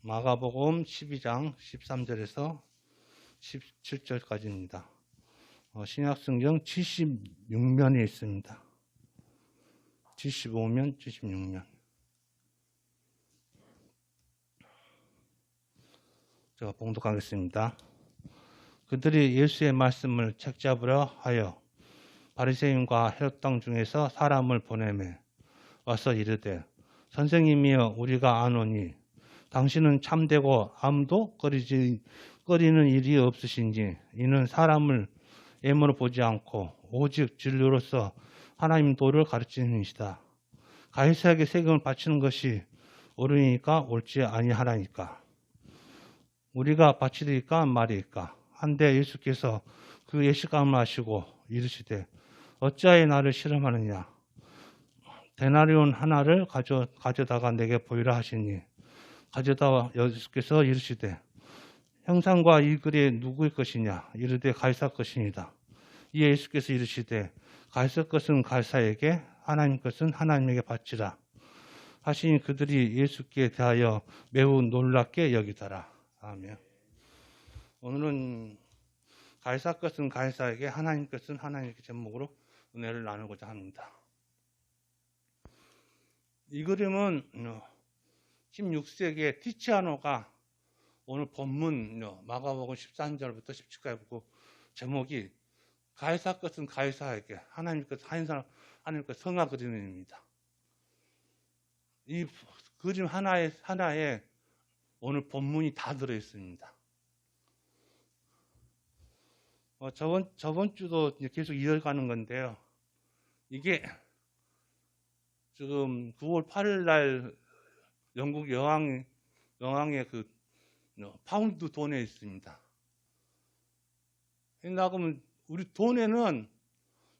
마가복음 12장 13절에서 17절까지입니다. 신약성경 76면에 있습니다. 75면, 76면. 제가 봉독하겠습니다. 그들이 예수의 말씀을 책잡으려 하여 바리새인과 헤롯당 중에서 사람을 보내매 와서 이르되, 선생님이여, 우리가 아노니 당신은 참되고 아무도 꺼리는 일이 없으신지 이는 사람을 예물로 보지 않고 오직 진리로서 하나님 도를 가르치는 이시다. 가이사에게 세금을 바치는 것이 옳으니까 옳지 아니하라니까. 우리가 바치리까 말이니까. 한데 예수께서 그 예식감을 하시고 이르시되, 어찌하여 나를 실험하느냐. 데나리온 하나를 가져다가 내게 보이라 하시니, 가져다 예수께서 이르시되, 형상과 이 글이 누구의 것이냐. 이르되 가이사 것이니이다. 이에 예수께서 이르시되, 가이사 것은 가이사에게, 하나님 것은 하나님에게 바치라 하시니 그들이 예수께 대하여 매우 놀랍게 여기더라. 아멘. 오늘은 가이사 것은 가이사에게, 하나님 것은 하나님에게 제목으로 은혜를 나누고자 합니다. 이 그림은 16세기의 티치아노가 오늘 본문 마가복음 13절부터 17절까지 보고 제목이 가이사 것은 가이사에게, 하나님 것은 하나님 것 성화 그림입니다. 이 그림 하나에 오늘 본문이 다 들어있습니다. 저번 주도 계속 이어가는 건데요. 이게 지금 9월 8일 날 영국 여왕의 그 파운드 돈에 있습니다. 그러면 우리 돈에는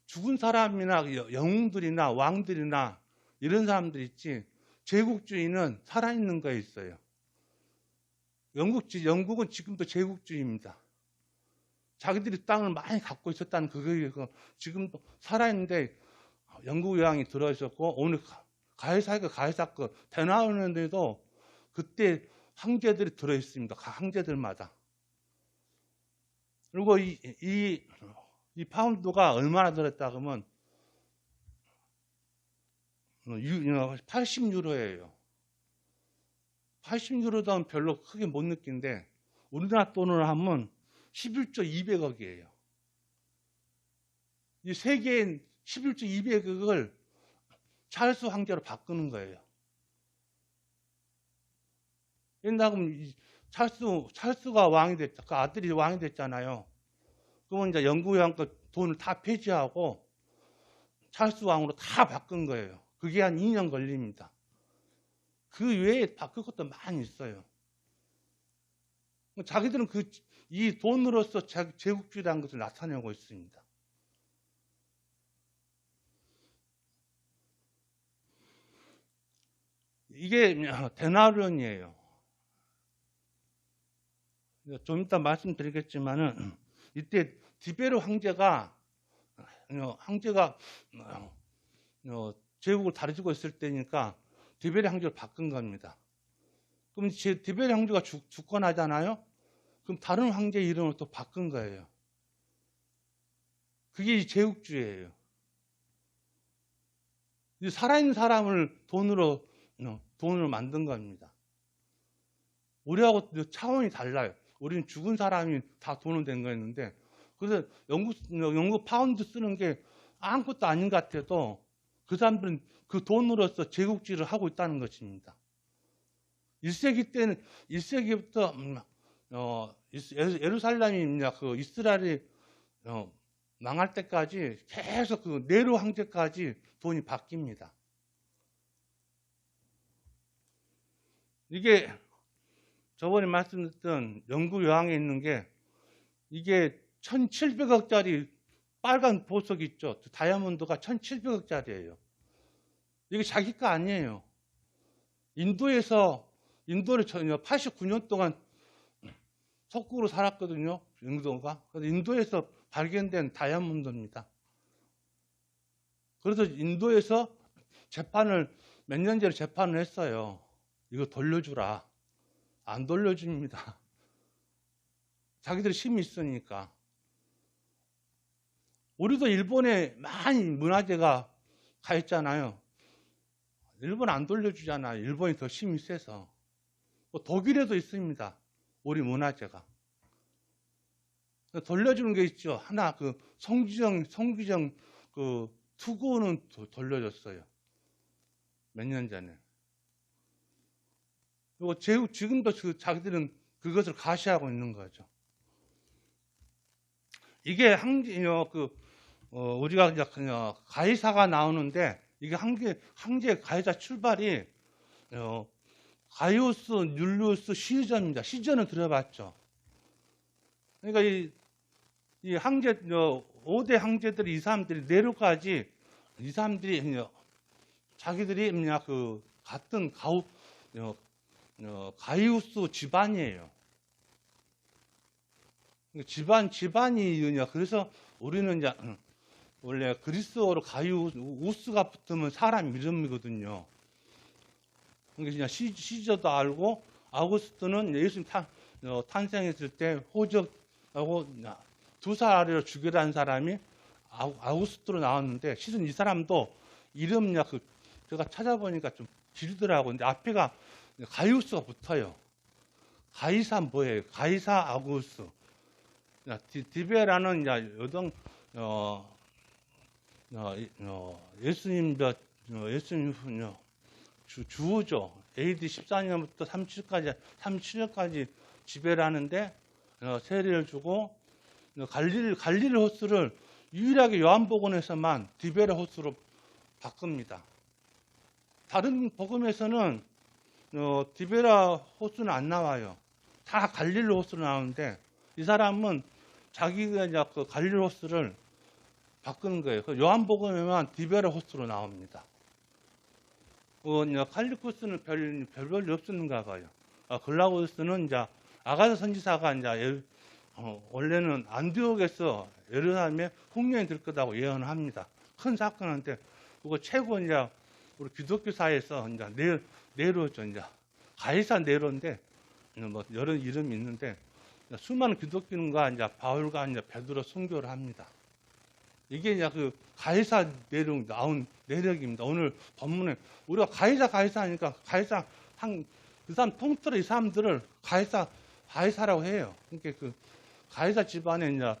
죽은 사람이나 영웅들이나 왕들이나 이런 사람들 있지, 제국주의는 살아있는 거에 있어요. 영국은 지금도 제국주의입니다. 자기들이 땅을 많이 갖고 있었다는 그거에 지금도 살아있는데 영국 여왕이 들어있었고, 오늘 가이사가 가이사 거 대나오는데도 그때 황제들이 들어있습니다. 각 황제들마다. 그리고 이 파운드가 얼마나 들었다 그러면 80유로예요. 80유로도 하면 별로 크게 못 느끼는데 우리나라 돈으로 하면 11조 200억이에요. 이 세계인 11조 200억을 찰스 황제로 바꾸는 거예요. 그러면 찰스가 왕이 됐죠. 그 아들이 왕이 됐잖아요. 그러면 이제 영국 여왕 거 돈을 다 폐지하고 찰스 왕으로 다 바꾼 거예요. 그게 한 2년 걸립니다. 그 외에 바꿀 것도 많이 있어요. 자기들은 이 돈으로서 제국주의라는 것을 나타내고 있습니다. 이게 데나리온이에요. 좀 이따 말씀드리겠지만은 이때 디베르 황제가 제국을 다스리고 있을 때니까 디베르 황제를 바꾼 겁니다. 그럼 디베르 황제가 죽고 나잖아요. 그럼 다른 황제 이름을 또 바꾼 거예요. 그게 제국주의예요. 살아있는 사람을 돈으로 만든 겁니다. 우리하고 차원이 달라요. 우리는 죽은 사람이 다 돈으로 된 거였는데, 그래서 영국 파운드 쓰는 게 아무것도 아닌 것 같아도 그 사람들은 그 돈으로서 제국주의를 하고 있다는 것입니다. 1세기부터 예루살렘이 그 이스라엘이 망할 때까지 계속 그 네로 황제까지 돈이 바뀝니다. 이게 저번에 말씀드렸던 영국 여왕에 있는 게 이게 1700억짜리 빨간 보석 있죠. 다이아몬드가 1700억짜리예요. 이게 자기 거 아니에요. 인도를 89년 동안 속국으로 살았거든요. 인도가. 그래서 인도에서 발견된 다이아몬드입니다. 그래서 인도에서 몇 년 전에 재판을 했어요. 이거 돌려주라. 안 돌려줍니다. 자기들이 힘이 있으니까. 우리도 일본에 많이 문화재가 가 있잖아요. 일본 안 돌려주잖아요. 일본이 더 힘이 세서. 독일에도 있습니다. 우리 문화재가. 돌려주는 게 있죠. 하나, 그 성기정 그 투구는 돌려줬어요. 몇 년 전에. 그리고 지금도 자기들은 그것을 가시하고 있는 거죠. 이게 우리가 이제 가이사가 나오는데, 이게 항제 가이사 출발이 가이우스, 율리우스 시저입니다. 시저는 들어봤죠. 그러니까 이 항제, 5대 항제들이 이 사람들이 내려까지 이 사람들이 자기들이 같은 가이우스 집안이에요. 집안이 그래서 우리는 이제 원래 그리스어로 가이우스가 붙으면 사람 이름이거든요. 그러니까 시저도 알고, 아우구스토는 예수님 탄생했을 때 호적하고 2살 아래로 죽이라는 사람이 아우구스토로 나왔는데, 실은 이 사람도 이름 제가 찾아보니까 좀 길더라고요. 근데 앞에가 가이우스가 붙어요. 가이사 뭐예요? 가이사 아우구스. 디베라는 여동 예수님 주호죠. AD 14년부터 37년까지 지배를 하는데 세례를 주고, 갈릴리 호수를 유일하게 요한복음에서만 디베라 호수로 바꿉니다. 다른 복음에서는 디베라 호수는 안 나와요. 다 갈릴리 호수로 나오는데, 이 사람은 자기가 이제 그 갈릴리 호수를 바꾸는 거예요. 요한복음에만 디베라 호수로 나옵니다. 칼리쿠스는 별볼일 없었는가 봐요. 글라우스는 이제 아가사 선지사가 이제 원래는 안디옥에서 예루살렘에 홍련이 될 거다고 예언을 합니다. 큰 사건인데, 그거 최고 이제 우리 기독교 사회에서 이제 네로죠. 이제 가이사 네로인데, 뭐 여러 이름이 있는데, 수많은 기독교인과 이제 바울과 이제 베드로 순교를 합니다. 이게 이제 그 가이사 내력 나온 내력입니다. 오늘 본문에 우리가 가이사 하니까 가이사 그 사람 통틀어 이 사람들을 가이사라고 해요. 그러니까 그 가이사 집안에 이제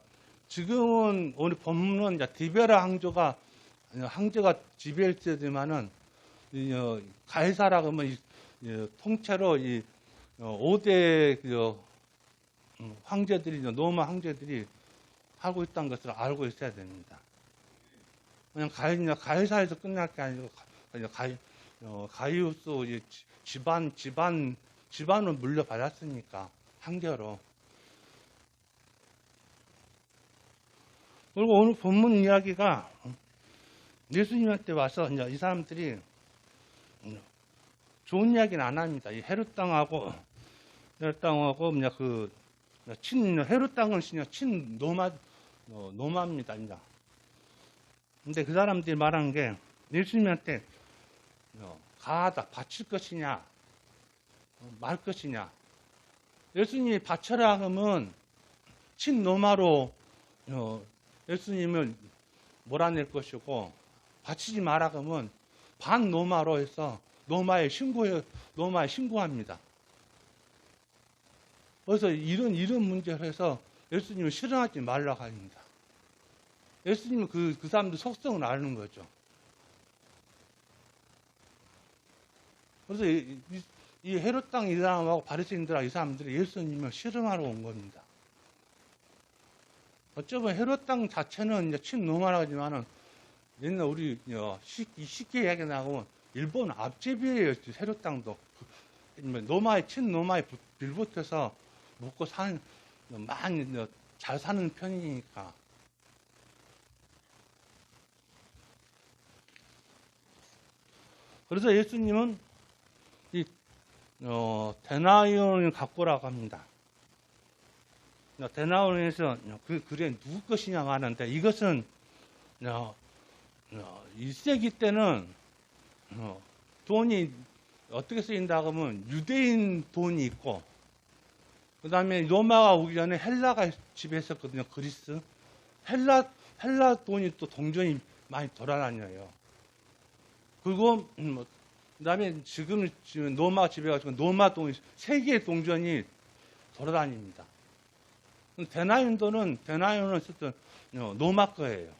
지금은 오늘 본문은 이제 디베라 황제가 지배했지만은 가이사라고 하면 통째로 이 5대 황제들이 로마 황제들이 하고 있다는 것을 알고 있어야 됩니다. 그냥 가이사에서 끝날 게 아니고 가이우스 집안을 물려받았으니까 황제로. 그리고 오늘 본문 이야기가 예수님한테 와서 이제 이 사람들이 좋은 이야기는 안 합니다. 이 헤롯 땅하고 이제 헤롯 땅은 노마입니다. 이제. 근데 그 사람들이 말한 게 예수님한테 가하다 바칠 것이냐 말 것이냐. 예수님이 바쳐라 하면 친노마로 예수님을 몰아낼 것이고, 바치지 마라 하면 반노마로 해서 노마에 신고합니다. 그래서 이런 문제를 해서 예수님을 실현하지 말라고 합니다. 예수님은 그 사람들 속성을 아는 거죠. 그래서 이 헤롯 땅 이 사람하고 바리새인들하고 이 사람들이 예수님을 실험하러 온 겁니다. 어쩌면 헤롯 땅 자체는 이제 친노마라고 하지만은 옛날 우리 쉽게 이야기 나가면 일본 앞제비예요. 헤롯 땅도 친노마에 빌붙어서 먹고 많이 잘 사는 편이니까. 그래서 예수님은 이 데나리온을 갖고 오라고 합니다. 데나리온에서 그 글에 누구 것이냐고 하는데, 이것은 1세기 때는 돈이 어떻게 쓰인다고 하면 유대인 돈이 있고 그 다음에 로마가 오기 전에 헬라가 지배했었거든요. 그리스. 헬라 돈이 또 동전이 많이 돌아다녀요. 그리고 그 다음에 지금 로마가 지배해가지고 로마 돈이 세계의 동전이 돌아다닙니다. 데나이온은 어쨌든 로마 거예요.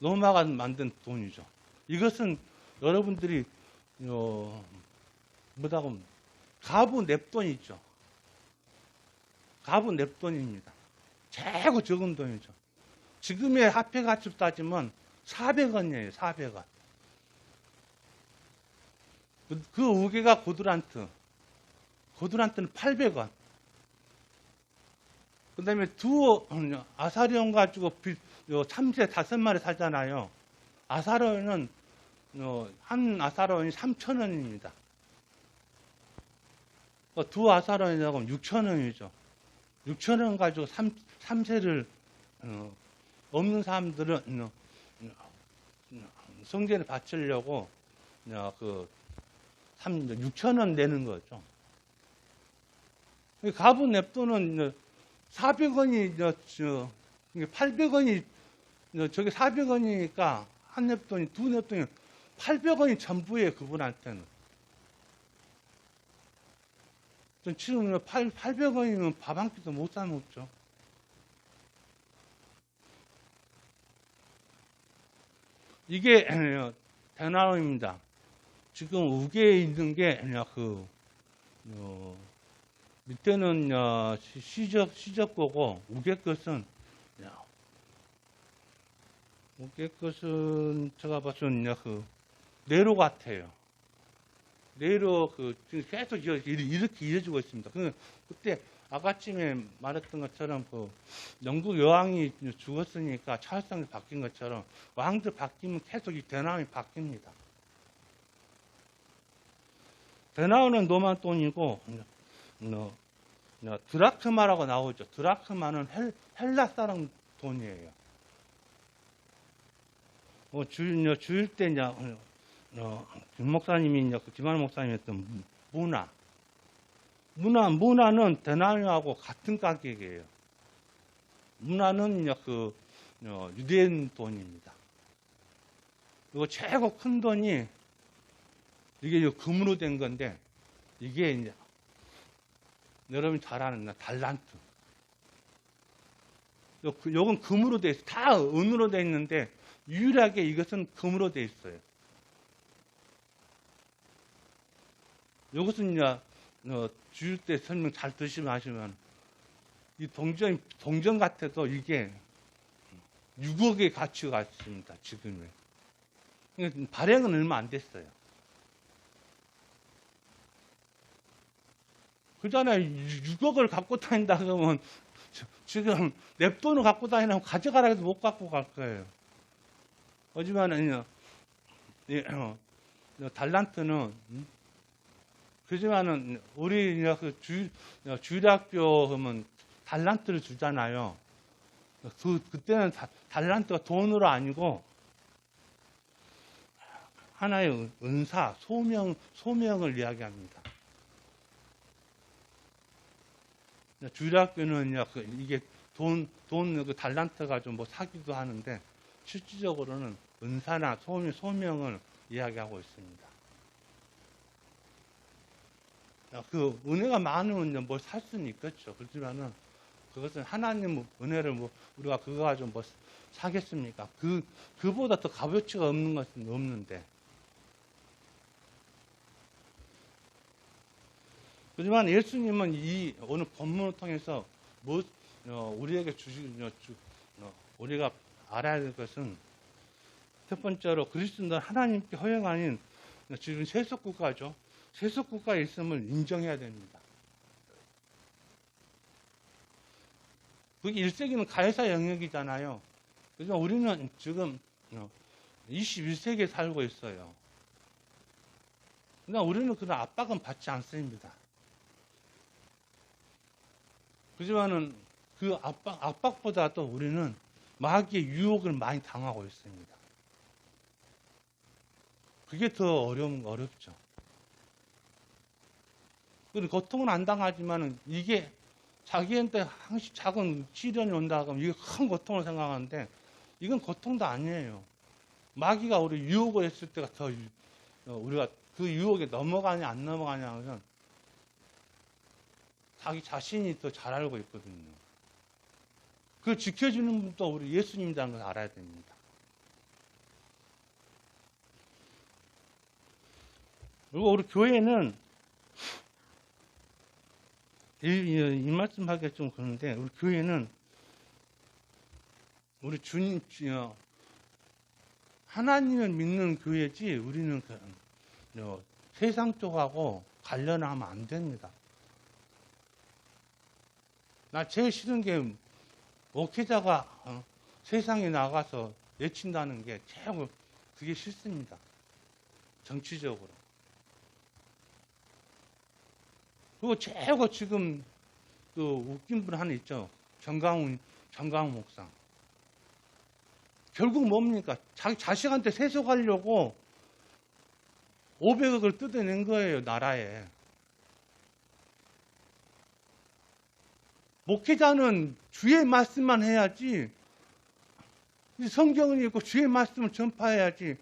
로마가 만든 돈이죠. 이것은 여러분들이 뭐다고 가부 넵돈이죠. 가부 넵돈입니다. 최고 적은 돈이죠. 지금의 화폐 가치로 따지면 400원이에요. 400원. 그 우개가 고두란트는 800원. 그 다음에 두 아사리온 가지고 참새 5마리 살잖아요. 아사리온은 한 아사리온이 3,000원입니다. 두 아사리온이라고 하면 6,000원이죠. 6,000원 가지고 참새를 없는 사람들은 성전에 바치려고 6,000원 내는 거죠. 가부 넵돈은 400원이 800원이 저게 400원이니까 한 넵돈이 두 넵돈이 800원이 전부예요. 그분한테는. 지금 800원이면 밥 한 끼도 못 사 먹죠. 이게 데나리온입니다. 지금 우계에 있는 게 밑에는 시적 거고 우계 것은 제가 봤을 때 네로 같아요. 네로 지금 계속 이렇게 이어지고 있습니다. 그때 아까쯤에 말했던 것처럼 영국 여왕이 죽었으니까 찰스상이 바뀐 것처럼 왕들 바뀌면 계속 이 데나리온이 바뀝니다. 데나리온은 로마 돈이고 드라크마라고 나오죠. 드라크마는 헬라 사람 돈이에요. 주일 때 김 목사님이 김한 목사님이 했던 문화는 데나리온하고 같은 가격이에요. 문화는 유대인 돈입니다. 그리고 최고 큰 돈이 이게 금으로 된 건데 이게 이제 여러분이 잘 아는 달란트. 요건 금으로 돼 있어요. 다 은으로 돼 있는데 유일하게 이것은 금으로 돼 있어요. 이것은 이제 주일 때 설명 잘 드시면 아시면 이 동전 같아도 이게 6억의 가치가 있습니다. 지금에. 발행은 얼마 안 됐어요. 그잖아요. 6억을 갖고 다닌다 그러면 지금 냅돈을 갖고 다니려면 가져가라 해도 못 갖고 갈 거예요. 하지만은 달란트는 그지만은 우리 주일학교 하면 달란트를 주잖아요. 그때는 달란트가 돈으로 아니고 하나의 은사, 소명을 이야기합니다. 주일학교는 이게 돈 달란트가 좀 사기도 하는데 실질적으로는 은사나 소명을 이야기하고 있습니다. 은혜가 많으면 뭘 살 수는 있겠죠. 그렇지만은 그것은 하나님 은혜를 우리가 그거 가지고 사겠습니까? 그보다 더 값어치가 없는 것은 없는데. 하지만 예수님은 이 오늘 본문을 통해서 우리에게 우리가 알아야 될 것은 첫 번째로 그리스도는 하나님께 허용 아닌 지금 세속국가죠. 세속국가에 있음을 인정해야 됩니다. 그게 1세기는 가해사 영역이잖아요. 그래서 우리는 지금 21세기에 살고 있어요. 그러나 우리는 그런 압박은 받지 않습니다. 그지만은 그 압박보다도 우리는 마귀의 유혹을 많이 당하고 있습니다. 그게 더 어렵죠. 그리고 고통은 안 당하지만은 이게 자기한테 항시 작은 시련이 온다 그러면 이게 큰 고통을 생각하는데 이건 고통도 아니에요. 마귀가 우리 유혹을 했을 때가 더 우리가 그 유혹에 넘어가냐 안 넘어가냐 하면 자기 자신이 더 잘 알고 있거든요. 그걸 지켜주는 분도 우리 예수님이라는 걸 알아야 됩니다. 그리고 우리 교회는 이 말씀 하기가 좀 그런데 우리 교회는 우리 주님 하나님을 믿는 교회지 우리는 세상 쪽하고 관련하면 안 됩니다. 나 제일 싫은 게 목회자가 세상에 나가서 외친다는 게 최고 그게 싫습니다. 정치적으로. 그리고 최고 지금 웃긴 분 하나 있죠. 정강훈 목사. 결국 뭡니까? 자기 자식한테 세속하려고 500억을 뜯어낸 거예요, 나라에. 목회자는 주의 말씀만 해야지, 성경을 읽고 주의 말씀을 전파해야지.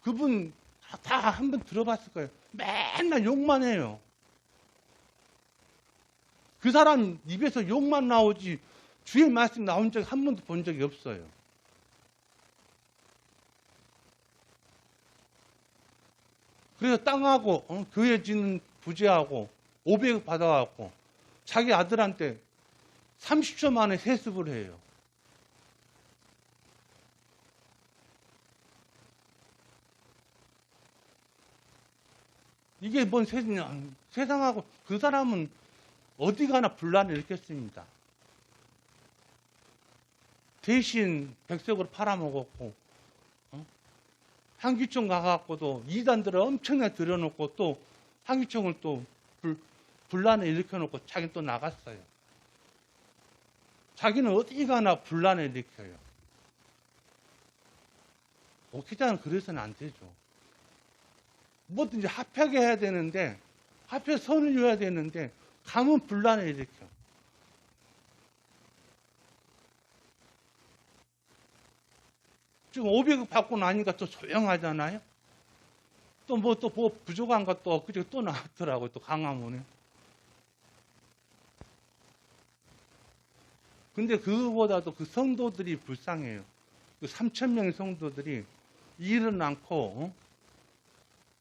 그분 다 한 번 들어봤을 거예요. 맨날 욕만 해요. 그 사람 입에서 욕만 나오지 주의 말씀 나온 적 한 번도 본 적이 없어요. 그래서 땅하고 교회 짓는 부재하고 500억 받아갖고 자기 아들한테 30초 만에 세습을 해요. 이게 뭔 세상하고 그 사람은 어디 가나 분란을 일으켰습니다. 대신 백석으로 팔아먹었고 향기총 가갖고도 이단들을 엄청나게 들여놓고 또 향기총을 또 분란을 일으켜놓고 자기는 또 나갔어요. 자기는 어디 가나 분란을 일으켜요. 목회자는 그래서는 안 되죠. 뭐든지 합하게 해야 되는데 합해 선을 이어야 되는데 가면 분란을 일으켜. 지금 500억 받고 나니까 또 조용하잖아요. 또 뭐 부족한 것도 엊그제 또 나왔더라고요. 또 강화문에. 근데 그거보다도 그 성도들이 불쌍해요. 그 3,000명의 성도들이 일은 않고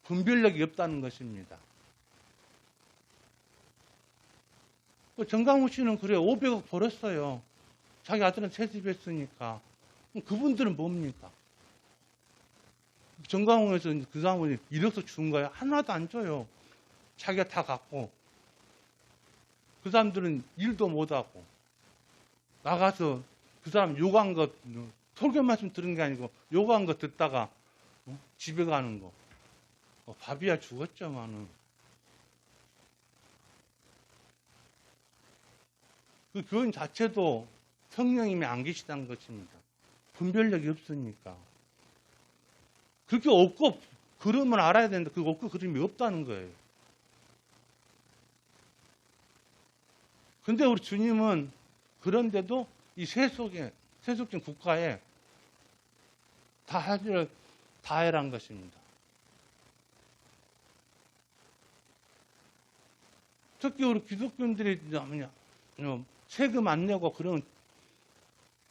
분별력이 없다는 것입니다. 정강훈 씨는 그래요. 500억 벌었어요. 자기 아들은 세습했으니까. 그분들은 뭡니까? 정강훈에서 그 사람이 이력서 준 거예요? 하나도 안 줘요. 자기가 다 갖고. 그 사람들은 일도 못하고. 나가서 그 사람 요구한 것, 설교 말씀 들은 게 아니고 요구한 거 듣다가 집에 가는 거. 밥이야 죽었죠만은. 그 교인 자체도 성령님이 안 계시다는 것입니다. 분별력이 없으니까. 그렇게 없고 그림을 알아야 되는데 그 없고 그림이 없다는 거예요. 근데 우리 주님은 그런데도 이 세속적인 국가에 다 해란 것입니다. 특히 우리 기독교인들이 세금 안 내고 그러면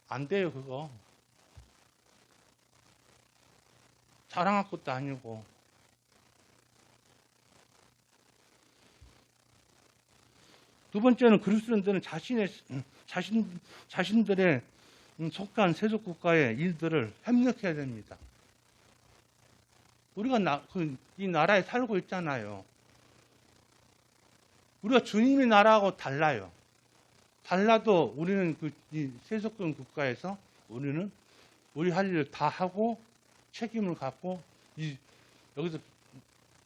안 돼요, 그거. 자랑할 것도 아니고. 두 번째는 그리스도인들은 자신들의 속한 세속 국가의 일들을 협력해야 됩니다. 우리가 이 나라에 살고 있잖아요. 우리가 주님의 나라하고 달라요. 달라도 우리는 이 세속권 국가에서 우리는 우리 할 일을 다 하고 책임을 갖고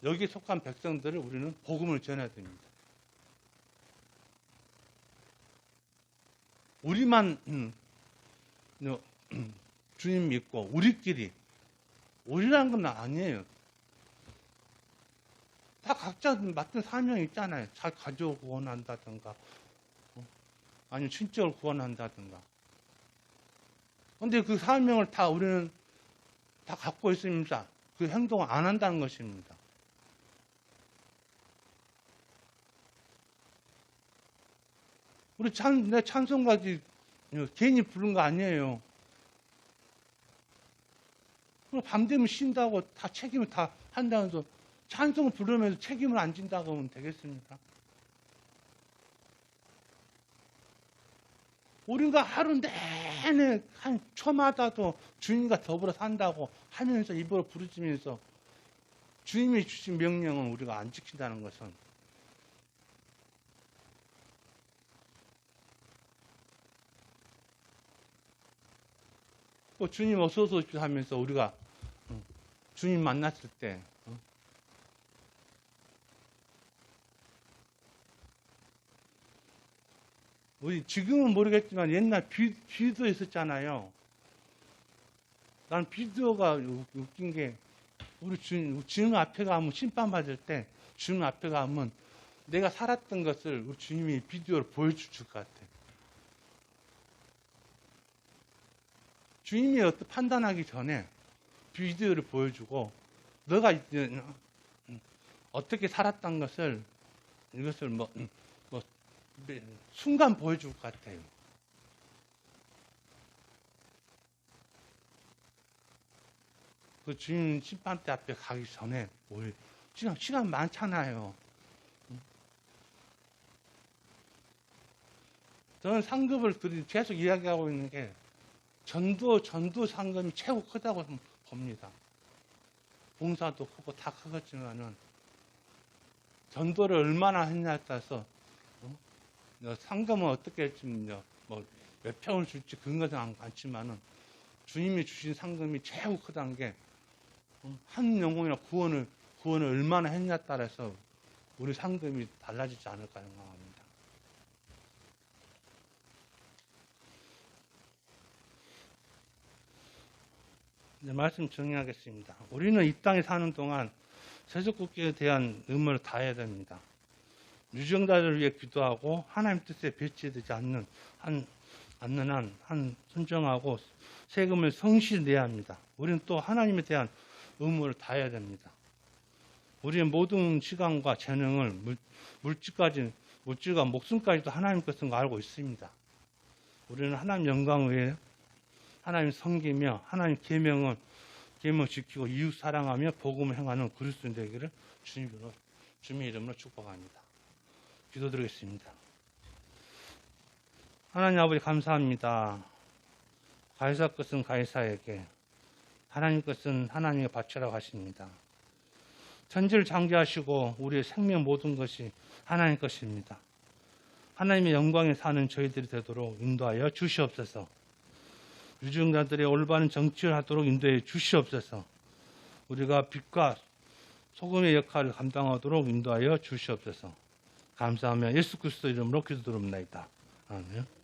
여기에 속한 백성들을 우리는 복음을 전해야 됩니다. 우리만 주님 믿고 우리라는 건 아니에요. 다 각자 맡은 사명이 있잖아요. 자기 가족을 구원한다든가, 아니면 친척을 구원한다든가. 근데 그 사명을 다 우리는 다 갖고 있습니다. 그 행동을 안 한다는 것입니다. 우리 내 찬송가지 괜히 부른 거 아니에요. 밤 되면 쉰다고 다 책임을 다 한다면서 찬송을 부르면서 책임을 안 진다고 하면 되겠습니까? 우리가 하루 내내 한 초마다도 주님과 더불어 산다고 하면서 입으로 부르짖으면서 주님이 주신 명령은 우리가 안 지킨다는 것은 또 주님 어서 오십시오 하면서 우리가 주님 만났을 때 우리 지금은 모르겠지만 옛날 비디오 있었잖아요. 난 비디오가 웃긴 게 우리 주님 앞에 가면 심판받을 때 주님 앞에 가면 내가 살았던 것을 우리 주님이 비디오로 보여줄 것 같아. 주님이 판단하기 전에 비디오를 보여주고 너가 어떻게 살았던 것을 이것을 순간 보여줄 것 같아요. 그 주님 심판대 앞에 가기 전에 시간 많잖아요. 저는 상급을 계속 이야기하고 있는 게 전도 상금이 최고 크다고 봅니다. 봉사도 크고 다 크겠지만은 전도를 얼마나 했냐에 따라서 상금은 어떻게 할지 몇 평을 줄지 그런 것은 않지만은 주님이 주신 상금이 최고 크다는 게 한 영혼이나 구원을 얼마나 했냐에 따라서 우리 상금이 달라지지 않을까 생각합니다. 이제 말씀 정리하겠습니다. 우리는 이 땅에 사는 동안 세속국기에 대한 의무를 다해야 됩니다. 유정자들을 위해 기도하고 하나님 뜻에 배치되지 않는 한 순종하고 세금을 성실히 내야 합니다. 우리는 또 하나님에 대한 의무를 다해야 됩니다. 우리의 모든 시간과 재능을 물질과 목숨까지도 하나님 것인 거 알고 있습니다. 우리는 하나님 영광을 위해 하나님 섬기며 하나님 계명 지키고 이웃 사랑하며 복음을 행하는 그리스도인 되기를 주님의 이름으로 축복합니다. 기도드리겠습니다. 하나님 아버지 감사합니다. 가이사 것은 가이사에게, 하나님 것은 하나님께 바치라고 하십니다. 천지를 창조하시고 우리의 생명 모든 것이 하나님 것입니다. 하나님의 영광에 사는 저희들이 되도록 인도하여 주시옵소서. 유증자들의 올바른 정치를 하도록 인도해 주시옵소서. 우리가 빛과 소금의 역할을 감당하도록 인도하여 주시옵소서. 감사하며 예수 그리스도 이름으로 기도드립니다. 아멘.